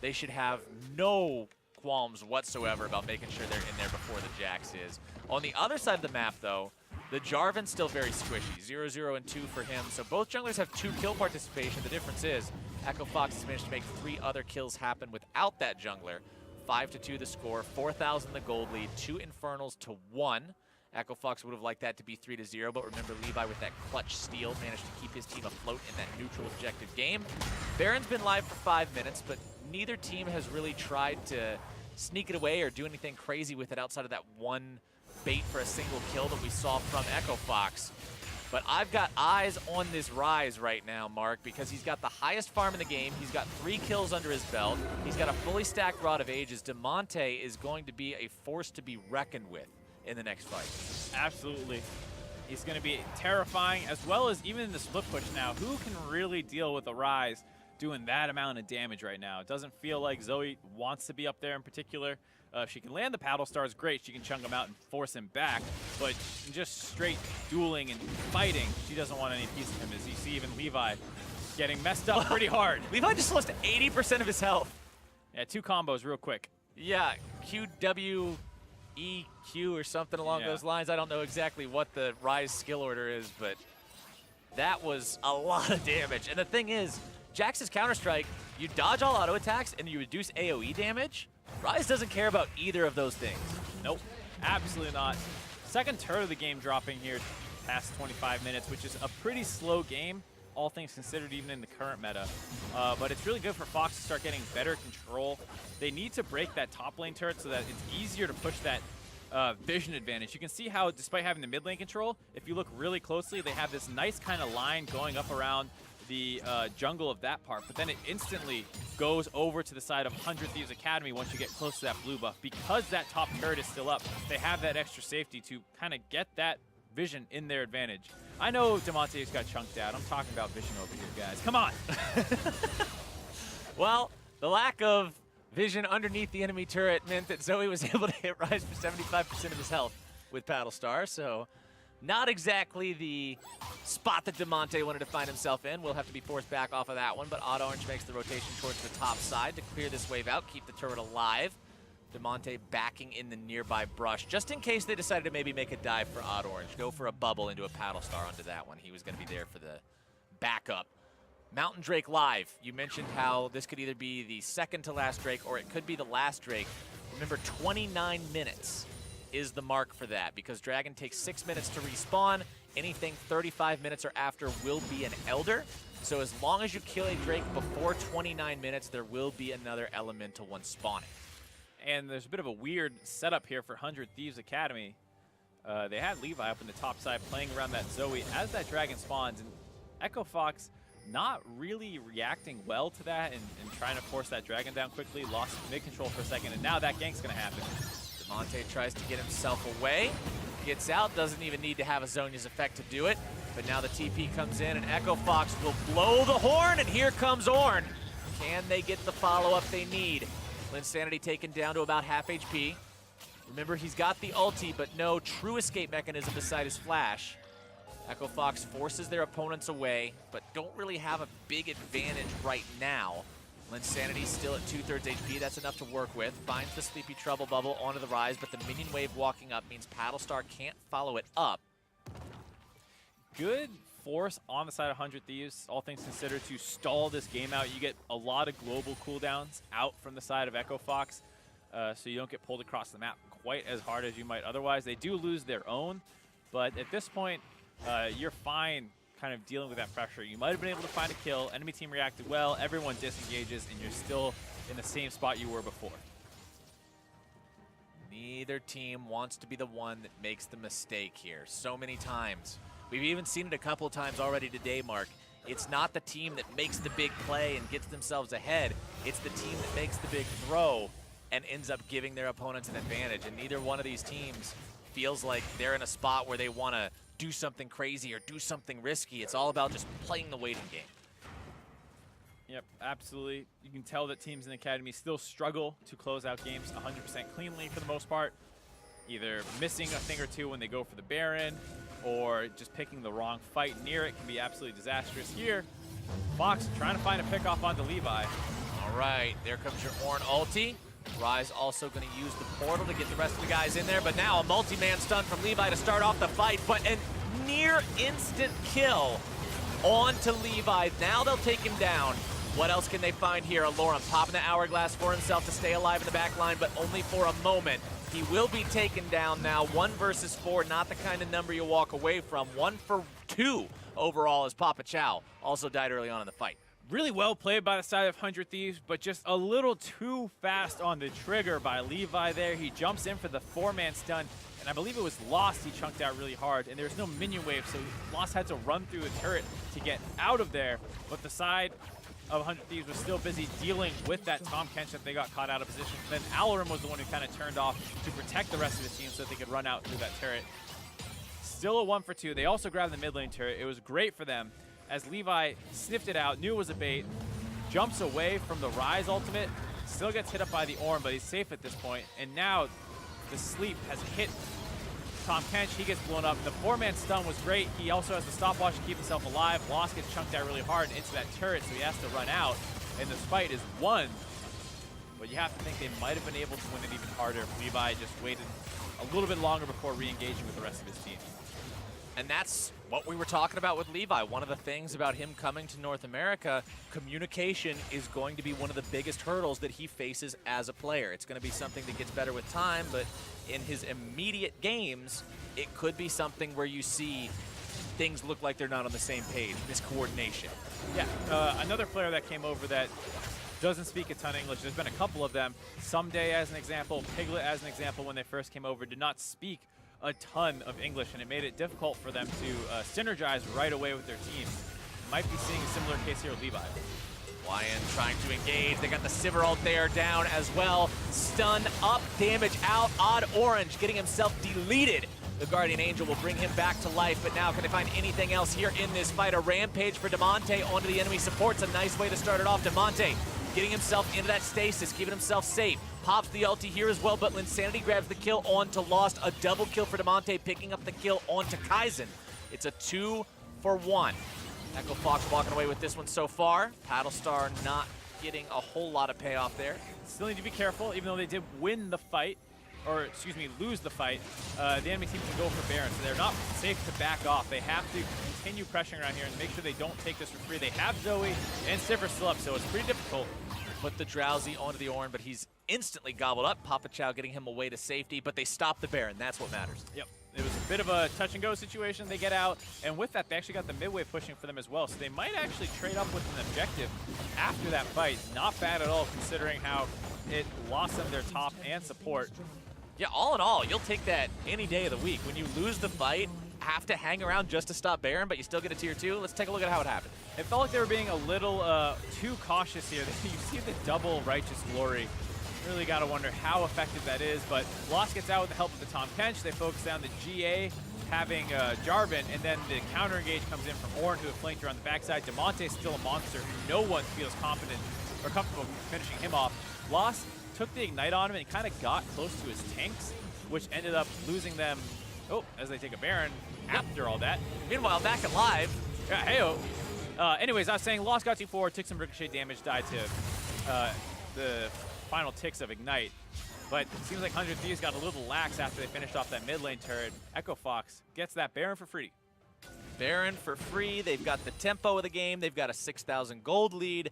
They should have no qualms whatsoever about making sure they're in there before the Jax is. On the other side of the map, though, the Jarvan's still very squishy. 0-0 and 2 for him. So both junglers have 2 kill participation. The difference is Echo Fox has managed to make 3 other kills happen without that jungler. 5-2 the score, 4,000 the gold lead, 2 Infernals to 1. Echo Fox would have liked that to be 3-0, but remember Levi with that clutch steal managed to keep his team afloat in that neutral objective game. Baron's been live for 5 minutes, but neither team has really tried to sneak it away or do anything crazy with it outside of that one bait for a single kill that we saw from Echo Fox. But I've got eyes on this Rise right now, Mark, because he's got the highest farm in the game. He's got 3 kills under his belt. He's got a fully stacked Rod of Ages. DeMonte is going to be a force to be reckoned with in the next fight. Absolutely. He's going to be terrifying, as well as even in the split push now. Who can really deal with a Rise doing that amount of damage right now? It doesn't feel like Zoe wants to be up there in particular. If she can land the paddle stars, great. She can chunk him out and force him back. But just straight dueling and fighting, she doesn't want any piece of him. As you see, even Levi getting messed up pretty hard. Levi just lost 80% of his health. Yeah, 2 combos real quick. Yeah, QW. EQ or something along those lines. I don't know exactly what the Rise skill order is, but that was a lot of damage. And the thing is, Jax's Counter-Strike, you dodge all auto attacks and you reduce AoE damage. Rise doesn't care about either of those things. Nope, absolutely not. Second turret of the game dropping here past 25 minutes, which is a pretty slow game, all things considered, even in the current meta. But it's really good for Fox to start getting better control. They need to break that top lane turret so that it's easier to push that vision advantage. You can see how, despite having the mid lane control, if you look really closely, they have this nice kind of line going up around the jungle of that part, but then it instantly goes over to the side of 100 Thieves Academy once you get close to that blue buff. Because that top turret is still up, they have that extra safety to kind of get that vision in their advantage. I know DeMonte's got chunked out. I'm talking about vision over here, guys. Come on. Well, The lack of vision underneath the enemy turret meant that Zoe was able to hit Rise for 75% of his health with Battlestar, so not exactly the spot that Demonte wanted to find himself in. Will have to be forced back off of that one, but Odd Orange makes the rotation towards the top side to clear this wave out, keep the turret alive. Demonte backing in the nearby brush, just in case they decided to maybe make a dive for Odd Orange, go for a bubble into a Battlestar onto that one. He was going to be there for the backup. Mountain Drake live. You mentioned how this could either be the second to last Drake or it could be the last Drake. Remember, 29 minutes is the mark for that because Dragon takes 6 minutes to respawn. Anything 35 minutes or after will be an Elder. So as long as you kill a Drake before 29 minutes, there will be another Elemental one spawning. And there's a bit of a weird setup here for 100 Thieves Academy. They had Levi up in the top side playing around that Zoe as that Dragon spawns, and Echo Fox not really reacting well to that and trying to force that Dragon down quickly. Lost mid control for a second, and now that gank's going to happen. Demonte tries to get himself away, gets out, doesn't even need to have a Zhonya's effect to do it, but now the TP comes in and Echo Fox will blow the horn, and here comes Ornn. Can they get the follow-up they need? Linsanity taken down to about half HP. Remember, he's got the ulti, but no true escape mechanism beside his flash. Echo Fox forces their opponents away, but don't really have a big advantage right now. Linsanity still at 2/3 HP, that's enough to work with. Finds the Sleepy Trouble Bubble onto the Rise, but the minion wave walking up means Battlestar can't follow it up. Good force on the side of 100 Thieves, all things considered, to stall this game out. You get a lot of global cooldowns out from the side of Echo Fox, so you don't get pulled across the map quite as hard as you might otherwise. They do lose their own, but at this point, you're fine kind of dealing with that pressure. You might have been able to find a kill, enemy team reacted well, everyone disengages, and you're still in the same spot you were before. Neither team wants to be the one that makes the mistake here so many times. We've even seen it a couple of times already today, Mark. It's not the team that makes the big play and gets themselves ahead. It's the team that makes the big throw and ends up giving their opponents an advantage. And neither one of these teams feels like they're in a spot where they want to do something crazy or do something risky. It's all about just playing the waiting game. Yep, absolutely. You can tell that teams in the Academy still struggle to close out games 100% cleanly for the most part. Either missing a thing or two when they go for the Baron, or just picking the wrong fight near it can be absolutely disastrous. Here, Fox trying to find a pick off onto Levi. All right, there comes your Ornn ulti. Rise also going to use the portal to get the rest of the guys in there, but now a multi-man stun from Levi to start off the fight, but a near instant kill onto Levi. Now they'll take him down. What else can they find here? Alorum popping the hourglass for himself to stay alive in the back line, but only for a moment. He will be taken down now. 1 versus 4, not the kind of number you walk away from. 1 for 2 overall as Papa Chow also died early on in the fight. Really well played by the side of 100 Thieves, but just a little too fast on the trigger by Levi there. He jumps in for the 4-man stun, and I believe it was Lost he chunked out really hard, and there's no minion wave, so Lost had to run through the turret to get out of there, but the side of 100 Thieves was still busy dealing with that Tom Kench that they got caught out of position. Then Alorum was the one who kind of turned off to protect the rest of the team so that they could run out through that turret. Still a 1 for 2. They also grabbed the mid lane turret. It was great for them as Levi sniffed it out, knew it was a bait, jumps away from the Rise ultimate, still gets hit up by the Ornn, but he's safe at this point. And now the sleep has hit Tom Kench. He gets blown up. The 4-man stun was great. He also has the stopwatch to keep himself alive. Lost gets chunked out really hard into that turret, so he has to run out. And this fight is won. But you have to think they might have been able to win it even harder if Levi just waited a little bit longer before re-engaging with the rest of his team. And that's what we were talking about with Levi. One of the things about him coming to North America, communication is going to be one of the biggest hurdles that he faces as a player. It's going to be something that gets better with time, but in his immediate games, it could be something where you see things look like they're not on the same page, miscoordination. Yeah, another player that came over that doesn't speak a ton of English. There's been a couple of them. Someday as an example, Piglet as an example, when they first came over, did not speak a ton of English, and it made it difficult for them to synergize right away with their teams. Might be seeing a similar case here with Levi. Lion trying to engage. They got the Sivir ult there down as well. Stun up, damage out. Odd Orange getting himself deleted. The Guardian Angel will bring him back to life, but now can they find anything else here in this fight? A rampage for Demonte onto the enemy supports. A nice way to start it off. Demonte getting himself into that stasis, keeping himself safe. Pops the ulti here as well, but Linsanity grabs the kill onto Lost. A double kill for Damonte, picking up the kill onto Kaizen. It's a 2-for-1. Echo Fox walking away with this one so far. Paddlestar not getting a whole lot of payoff there. Still need to be careful, even though they did win the fight, or excuse me, lose the fight. The enemy team can go for Baron, so they're not safe to back off. They have to continue pressuring around here and make sure they don't take this for free. They have Zoe and Sivir still up, so it's pretty difficult. Put the Drowsy onto the Ornn, but he's instantly gobbled up. Papa Chow getting him away to safety, but they stop the Baron. That's what matters. Yep. It was a bit of a touch-and-go situation. They get out, and with that, they actually got the mid-wave pushing for them as well, so they might actually trade up with an objective after that fight. Not bad at all, considering how it lost them their top and support. Yeah, all in all, you'll take that any day of the week. When you lose the fight, have to hang around just to stop Baron, but you still get a tier 2. Let's take a look at how it happened. It felt like they were being a little too cautious here. You see the double Righteous Glory. Really got to wonder how effective that is, but Lost gets out with the help of the Tom Kench. They focus down the GA, having Jarvan, and then the counter engage comes in from Ornn, who have flanked around the backside. Damonte is still a monster who no one feels confident or comfortable finishing him off. Lost took the Ignite on him and kind of got close to his tanks, which ended up losing them, as they take a Baron after all that. Meanwhile, back at live. Yeah, hey-oh. Anyways, I was saying Lost got too forward, took some ricochet damage, died to the final ticks of Ignite. But it seems like 100 Thieves got a little lax after they finished off that mid lane turret. Echo Fox gets that Baron for free. Baron for free. They've got the tempo of the game. They've got a 6,000 gold lead.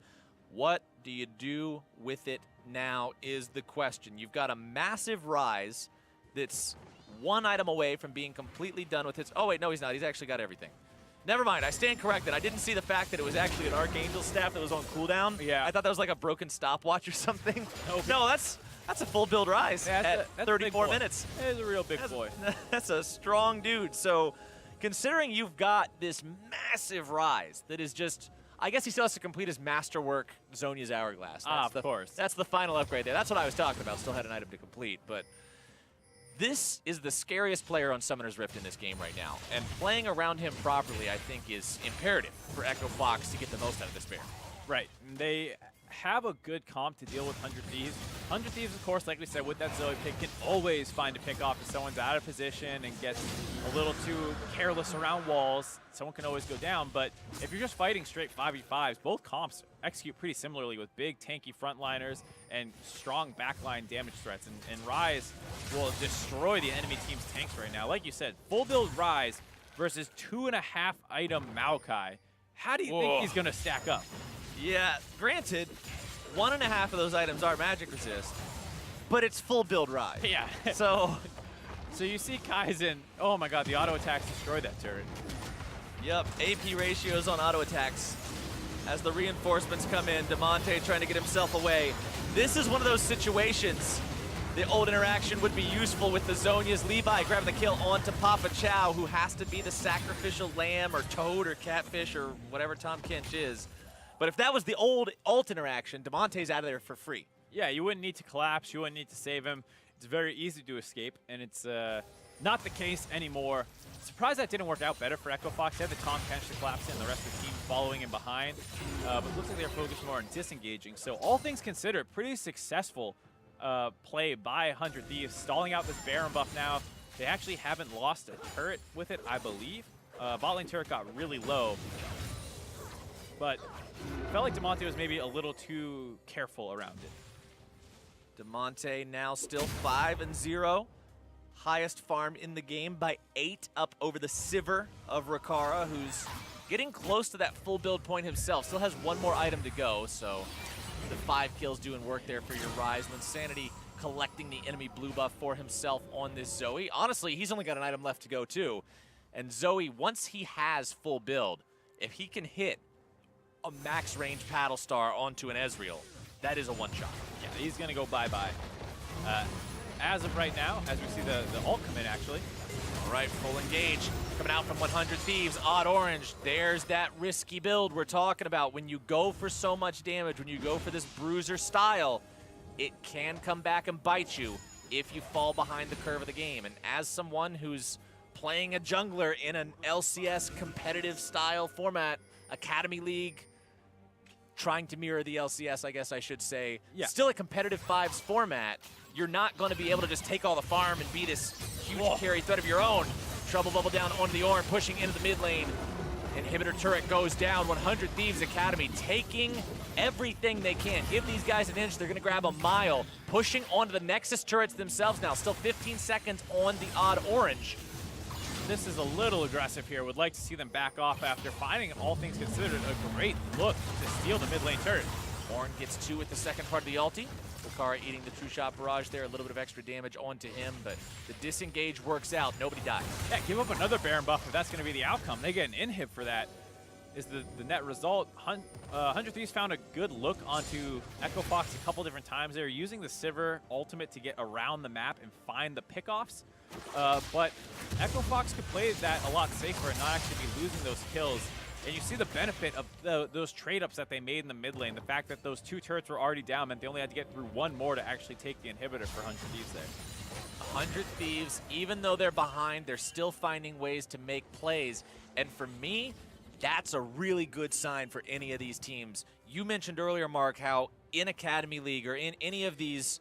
What do you do with it now is the question. You've got a massive Rise that's one item away from being completely done with his... Oh, wait, no, he's not. He's actually got everything. Never mind. I stand corrected. I didn't see the fact that it was actually an Archangel staff that was on cooldown. Yeah. I thought that was like a broken stopwatch or something. No, that's a full build Rise at that's 34 minutes. It is a real big boy. That's a strong dude. So considering you've got this massive Rise that is just... I guess he still has to complete his masterwork, Zhonya's Hourglass. Of course. That's the final upgrade there. That's what I was talking about. Still had an item to complete, but this is the scariest player on Summoner's Rift in this game right now. And playing around him properly, I think, is imperative for Echo Fox to get the most out of this bear. Right. They have a good comp to deal with 100 Thieves. 100 Thieves, of course, like we said, with that Zoe pick, can always find a pick off if someone's out of position and gets a little too careless around walls. Someone can always go down, but if you're just fighting straight 5v5s, both comps execute pretty similarly with big, tanky frontliners and strong backline damage threats. And Rise will destroy the enemy team's tanks right now. Like you said, full build Rise versus 2.5 item Maokai. How do you think he's going to stack up? Yeah, granted, 1.5 of those items are magic resist, but it's full build Rise. Yeah. So you see Kaizen, oh my god, the auto attacks destroyed that turret. Yep, AP ratios on auto attacks. As the reinforcements come in, Damonte trying to get himself away. This is one of those situations. The old interaction would be useful with the Zhonya's. Levi grabbing the kill onto Papa Chow, who has to be the sacrificial lamb or toad or catfish or whatever Tom Kench is. But if that was the old ult interaction, Damonte's out of there for free. Yeah, you wouldn't need to collapse. You wouldn't need to save him. It's very easy to escape, and it's not the case anymore. Surprised that didn't work out better for Echo Fox. They had the Tom Kench to collapse in, the rest of the team following him behind. But it looks like they're focused more on disengaging. So all things considered, pretty successful play by 100 Thieves, stalling out this Baron buff now. They actually haven't lost a turret with it, I believe. Bot lane turret got really low. But felt like Damonte was maybe a little too careful around it. Damonte now still 5-0. Highest farm in the game by 8, up over the Sivir of Rakara, who's getting close to that full build point himself. Still has one more item to go, so the 5 kills doing work there for your Rise. Linsanity collecting the enemy blue buff for himself on this Zoe. Honestly, he's only got an item left to go too. And Zoe, once he has full build, if he can hit a max range paddle star onto an Ezreal, that is a one-shot. Yeah, he's going to go bye-bye. As of right now, as we see the ult come in, actually. All right, full engage. Coming out from 100 Thieves, Odd Orange. There's that risky build we're talking about. When you go for so much damage, when you go for this bruiser style, it can come back and bite you if you fall behind the curve of the game. And as someone who's playing a jungler in an LCS competitive style format, Academy League, trying to mirror the LCS, I guess I should say. Yeah. Still a competitive fives format. You're not going to be able to just take all the farm and be this huge carry threat of your own. Trouble bubble down onto the Ornn, pushing into the mid lane. Inhibitor turret goes down. 100 Thieves Academy taking everything they can. Give these guys an inch. They're going to grab a mile. Pushing onto the Nexus turrets themselves now. Still 15 seconds on the odd orange. This is a little aggressive here. Would like to see them back off after finding, all things considered, a great look to steal the mid lane turret. Ornn gets 2 with the second part of the ulti. Lucara eating the True Shot Barrage there. A little bit of extra damage onto him, but the disengage works out. Nobody dies. Yeah, give up another Baron buff if that's going to be the outcome. They get an inhib for that. Is the net result. 100 Thieves found a good look onto Echo Fox a couple different times. They were using the Sivir ultimate to get around the map and find the pickoffs. But Echo Fox could play that a lot safer and not actually be losing those kills. And you see the benefit of those trade-ups that they made in the mid lane. The fact that those 2 turrets were already down meant they only had to get through 1 more to actually take the inhibitor for 100 Thieves there. 100 Thieves, even though they're behind, they're still finding ways to make plays. And for me, that's a really good sign for any of these teams. You mentioned earlier, Mark, how in Academy League or in any of these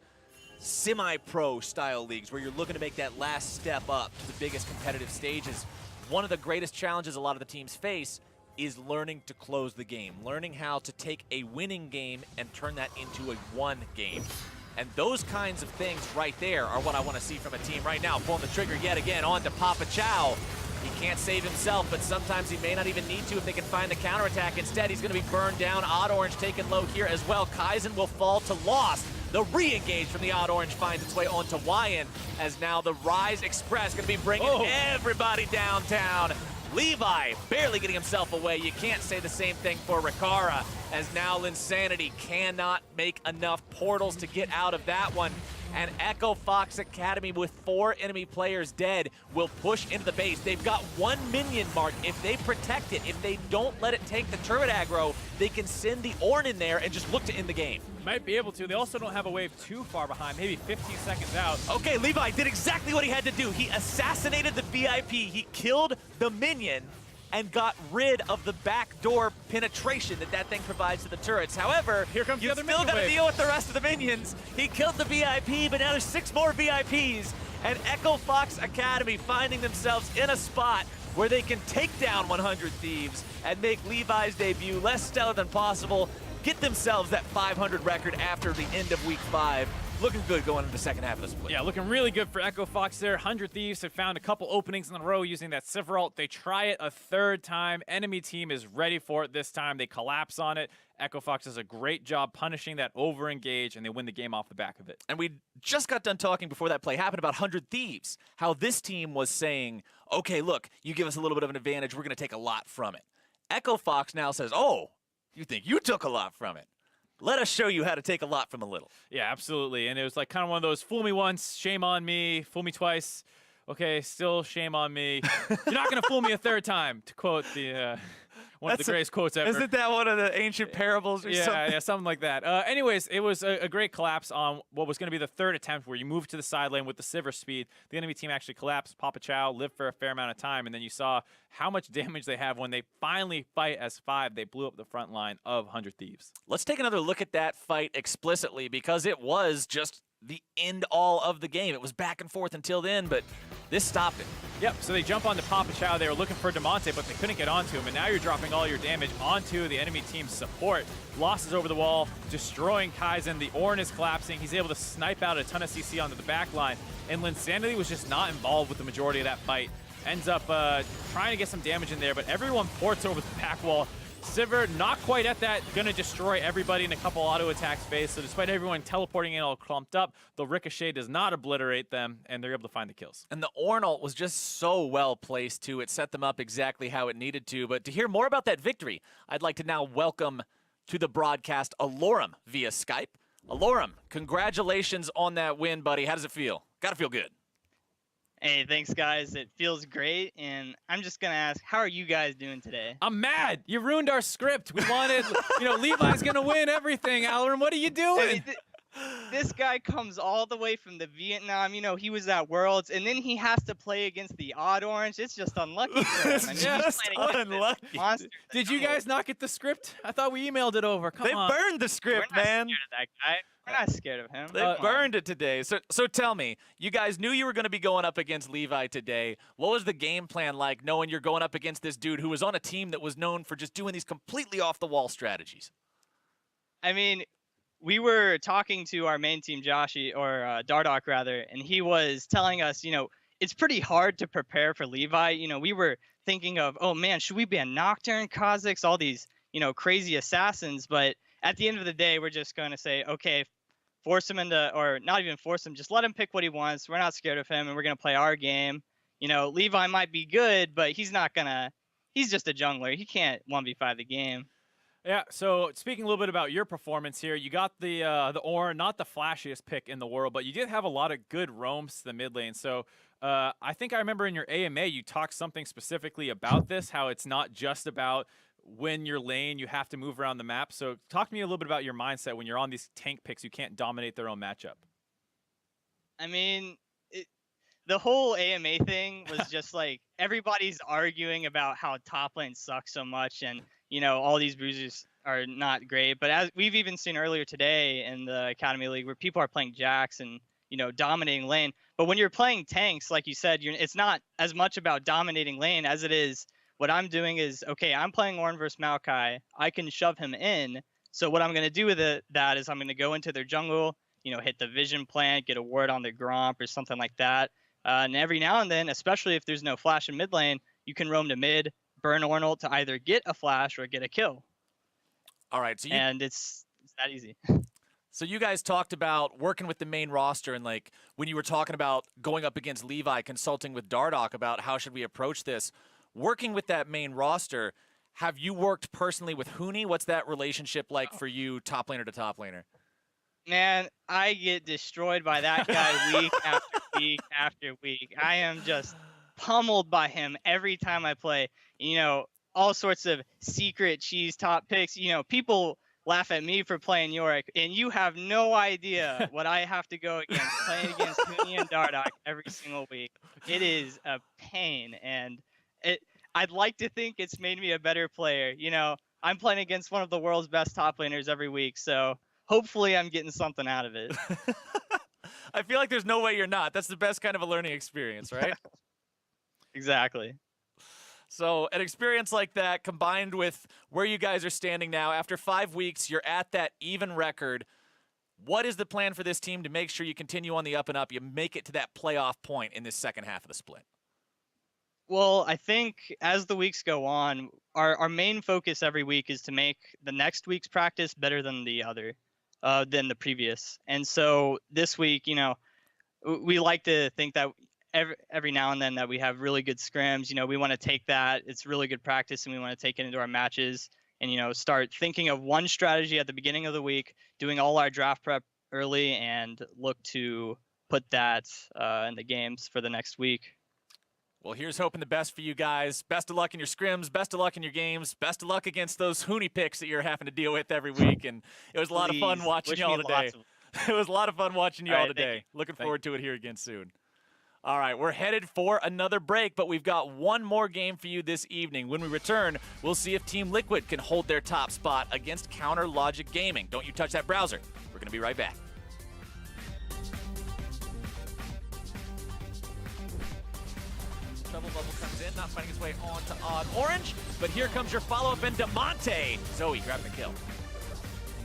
semi-pro style leagues where you're looking to make that last step up to the biggest competitive stages, one of the greatest challenges a lot of the teams face is learning to close the game, learning how to take a winning game and turn that into a won game. And those kinds of things right there are what I want to see from a team right now. Pulling the trigger yet again on to Papa Chow. He can't save himself, but sometimes he may not even need to if they can find the counterattack. Instead, he's going to be burned down. Odd Orange taken low here as well. Kaizen will fall to loss. The re-engage from the Odd Orange finds its way onto Wyan, as now the Rise Express going to be bringing everybody downtown. Levi barely getting himself away. You can't say the same thing for Rikara, as now Linsanity cannot make enough portals to get out of that one. And Echo Fox Academy, with 4 enemy players dead, will push into the base. They've got 1 minion, Mark. If they protect it, if they don't let it take the turret aggro, they can send the Ornn in there and just look to end the game. Might be able to. They also don't have a wave too far behind, maybe 15 seconds out. Okay, Levi did exactly what he had to do. He assassinated the VIP. He killed the minion and got rid of the backdoor penetration that thing provides to the turrets. However, here comes you the other still got to wave. deal with the rest of the minions. He killed the VIP, but now there's 6 more VIPs. And Echo Fox Academy finding themselves in a spot where they can take down 100 Thieves and make Levi's debut less stellar than possible, get themselves that 500 record after the end of week 5. Looking good going into the second half of the split. Yeah, looking really good for Echo Fox there. 100 Thieves have found a couple openings in a row using that Sivir ult. They try it a 3rd time. Enemy team is ready for it this time. They collapse on it. Echo Fox does a great job punishing that over-engage, and they win the game off the back of it. And we just got done talking before that play happened about 100 Thieves, how this team was saying, okay, look, you give us a little bit of an advantage, we're going to take a lot from it. Echo Fox now says, oh, you think you took a lot from it? Let us show you how to take a lot from a little. Yeah, absolutely. And it was like kind of one of those fool me once, shame on me, fool me twice. Okay, still shame on me. You're not going to fool me a 3rd time, to quote the one of the greatest quotes ever. Isn't that one of the ancient parables or something? Yeah, something like that. Anyways, it was a great collapse on what was going to be the 3rd attempt where you moved to the side lane with the Sivir speed. The enemy team actually collapsed. Papa Chow lived for a fair amount of time, and then you saw how much damage they have when they finally fight as 5. They blew up the front line of 100 Thieves. Let's take another look at that fight explicitly, because it was just the end all of the game. It was back and forth until then, but this stopped it. Yep, so they jump onto Papa Chow. They were looking for Demonte, but they couldn't get onto him, and now you're dropping all your damage onto the enemy team's support. Losses over the wall, destroying Kaizen. The Ornn is collapsing. He's able to snipe out a ton of CC onto the back line, and Linsanity was just not involved with the majority of that fight. Ends up trying to get some damage in there, but everyone ports over the back wall. Sivir not quite at that, gonna destroy everybody in a couple auto attacks phase. So despite everyone teleporting in all clumped up, the Ricochet does not obliterate them, and they're able to find the kills. And the Ornn ult was just so well placed too. It set them up exactly how it needed to. But to hear more about that victory, I'd like to now welcome to the broadcast Alorum via Skype. Alorum, congratulations on that win, buddy. How does it feel? Gotta feel good. Hey, thanks, guys. It feels great, and I'm just going to ask, how are you guys doing today? I'm mad. You ruined our script. We wanted, Levi's going to win everything. Alorum, what are you doing? This guy comes all the way from the Vietnam. You know, he was at Worlds, and then he has to play against the Odd Orange. It's just unlucky for him. I mean, he's Just playing against this unlucky. monster. Did you guys not get the script? I thought we emailed it over. Come They on. burned the We're script, not man. scared of that guy. We're not scared of him. They Come on. burned it today. So tell me, you guys knew you were going to be going up against Levi today. What was the game plan like, knowing you're going up against this dude who was on a team that was known for just doing these completely off-the-wall strategies? I mean, we were talking to our main team, Joshy, or Dardoch rather, and he was telling us, you know, it's pretty hard to prepare for Levi. You know, we were thinking of, oh man, should we ban Nocturne, Kha'Zix, all these, you know, crazy assassins? But at the end of the day, we're just going to say, okay, force him into, or not even force him, just let him pick what he wants. We're not scared of him, and we're going to play our game. You know, Levi might be good, but he's not going to, he's just a jungler. He can't 1v5 the game. Yeah, so speaking a little bit about your performance here, you got the Ornn, not the flashiest pick in the world, but you did have a lot of good roams to the mid lane. So I think I remember in your AMA you talked something specifically about this, how it's not just about when you're lane, you have to move around the map. So talk to me a little bit about your mindset when you're on these tank picks, you can't dominate their own matchup. I mean, the whole AMA thing was just like everybody's arguing about how top lane sucks so much, and you know all these bruisers are not great. But as we've even seen earlier today in the Academy League, where people are playing Jax and you know dominating lane. But when you're playing tanks, like you said, it's not as much about dominating lane as it is. What I'm doing is, okay, I'm playing Ornn versus Maokai. I can shove him in. So what I'm going to do with that is I'm going to go into their jungle, you know, hit the vision plant, get a ward on the Gromp or something like that. And every now and then, especially if there's no flash in mid lane, you can roam to mid, burn Ornn ult to either get a flash or get a kill. All right, so And it's that easy. So you guys talked about working with the main roster, and like when you were talking about going up against Levi, consulting with Dardoch about how should we approach this. Working with that main roster, have you worked personally with Huni? What's that relationship like for you, top laner to top laner? Man, I get destroyed by that guy week after week after week. I am just pummeled by him every time I play. You know, all sorts of secret cheese top picks. You know, people laugh at me for playing Yorick, and you have no idea what I have to go against playing against Huni and Dardoch every single week. It is a pain, and I'd like to think it's made me a better player. You know, I'm playing against one of the world's best top laners every week, so hopefully I'm getting something out of it. I feel like there's no way you're not. That's the best kind of a learning experience, right? Exactly. So an experience like that combined with where you guys are standing now, after 5 weeks, you're at that even record. What is the plan for this team to make sure you continue on the up and up, you make it to that playoff point in this second half of the split? Well, I think as the weeks go on, our main focus every week is to make the next week's practice better than than the previous. And so this week, you know, we like to think that every now and then that we have really good scrims. You know, we want to take that. It's really good practice, and we want to take it into our matches and, you know, start thinking of one strategy at the beginning of the week, doing all our draft prep early, and look to put that in the games for the next week. Well, here's hoping the best for you guys. Best of luck in your scrims. Best of luck in your games. Best of luck against those Huni picks that you're having to deal with every week. And it was a lot of fun watching y'all today. It was a lot of fun watching y'all today. Looking forward to it here again soon. All right, we're headed for another break, but we've got one more game for you this evening. When we return, we'll see if Team Liquid can hold their top spot against Counter Logic Gaming. Don't you touch that browser. We're going to be right back. Trouble Bubble comes in, not finding his way onto Odd Orange, but here comes your follow-up in Demonte. Zoe grabbing the kill.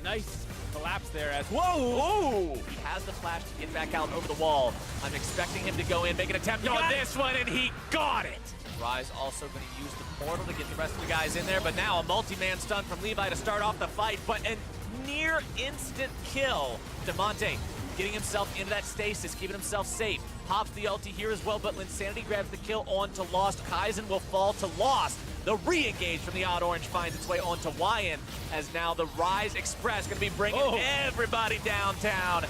Nice collapse there as, whoa! He has the flash to get back out over the wall. I'm expecting him to go in, make an attempt on this one, and he got it! Rise also going to use the portal to get the rest of the guys in there, but now a multi-man stun from Levi to start off the fight, but a near instant kill. Demonte getting himself into that stasis, keeping himself safe. Pops the ulti here as well, but Linsanity grabs the kill onto Lost. Kaizen will fall to Lost. The re-engage from the Odd Orange finds its way onto Wyan, as now the Rise Express going to be bringing everybody downtown.